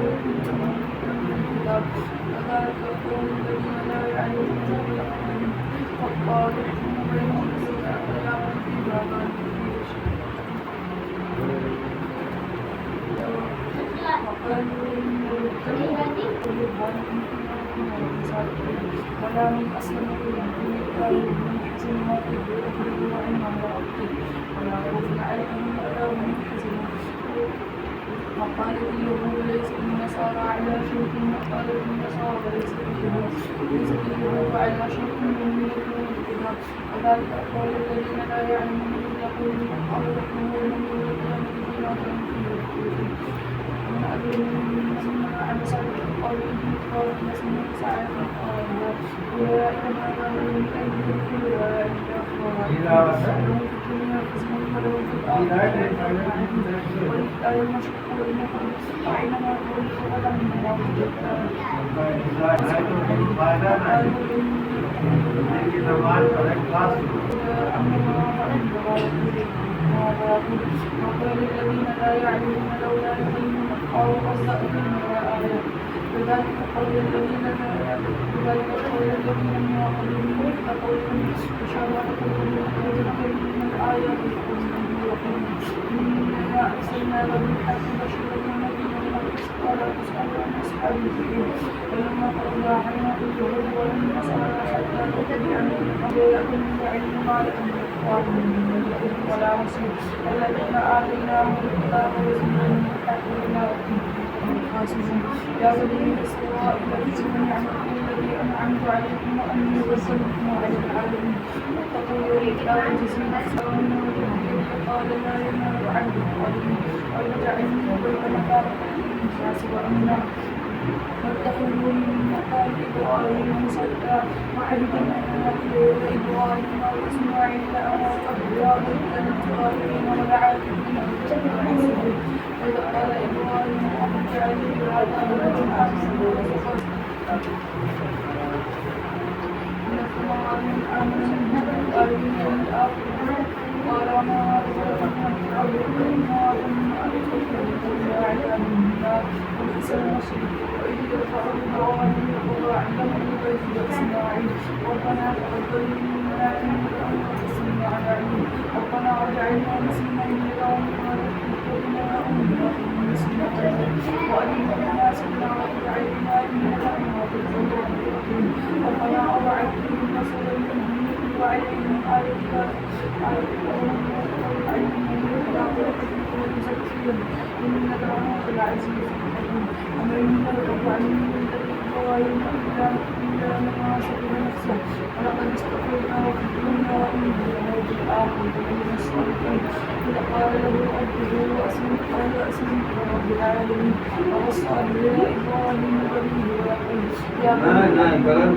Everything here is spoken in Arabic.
الكتاب كذلك يقول الذين لا يعلمون بأقوالهم والله يحكم بينهم فيما كانوا فيما وقالوا إن ولا من أسلم دون الله من حزن ما تدعو وإن الله ولا خوف عليهم ولا هم يحزنون وقالت اليهود ليست النصارى على شيء وقالت النصارى ليست اليهود على شيء وهم يتلون الكتاب وذلك قول الذين لا يعلمون يقولون أولئك هم ومن أظلم ممن عبس بقوله قال نسمع ساعة أولئك ما كانوا من أيديهم في أولئك أخبارهم في الدنيا حزن ولهم في الآخرة ولله المشرق والمغرب وأينما تولوا فلم وقال الذين لا يعلمون لولا يكلمنا أو أصدق منها آية كذلك قول الذين من قبلهم كقولهم تشابهت قلوبهم من الآيات إنا أرسلنا بالحق بشرا ونذيرا ولا تسأل عن أصحاب الجحيم ولما قضى علينا الجهود والنصارى حتى تتبع أولئكم العلم ما لهم ولا وصير الذين آتيناهم الكتاب وزينهم حكمنا خاسرون يا بني إسرائيل اذكروا نعمتي التي أنعمت عليكم وأني فضلتكم على العالمين واتقوا يوما لا تجزي نفس عن نفس قال لا ينال عبد الظالمين ويجعلني بين مكانة الناس وأمنا واتخذوا من مقام إبراهيم مصلى وعهدنا إبراهيم وإسماعيل وإسحاق من الظالمين والعاقبين وإذ قال إبراهيم رب اجعل لي هذا بلدا آمنا من الأولين والآخرين قال وما أدراكم ما النار عذاب النار وبئس المصير وإذ يرفع إبراهيم القواعد من البيت وإسماعيل ربنا تقبل منا إنك أنت السميع العليم ربنا واجعلنا مسلمين لك ومن أمنا مسلمين وأرنا مناسكنا واجعلنا إنك أنت الغفور الرحيم ربنا وبعث فيهم رسولا منهم يتلو عليهم آياتك إنك أنت العزيز الحكيم ومن يرغب عن ملة إبراهيم إلا من سفه نفسه ولقد اصطفيناه في الدنيا وإنه له في الآخرة لمن الصالحين إذ قال له ربه وأسلمت قال أسلمت لرب العالمين ووصى بها إبراهيم بنيه ويقول يا بني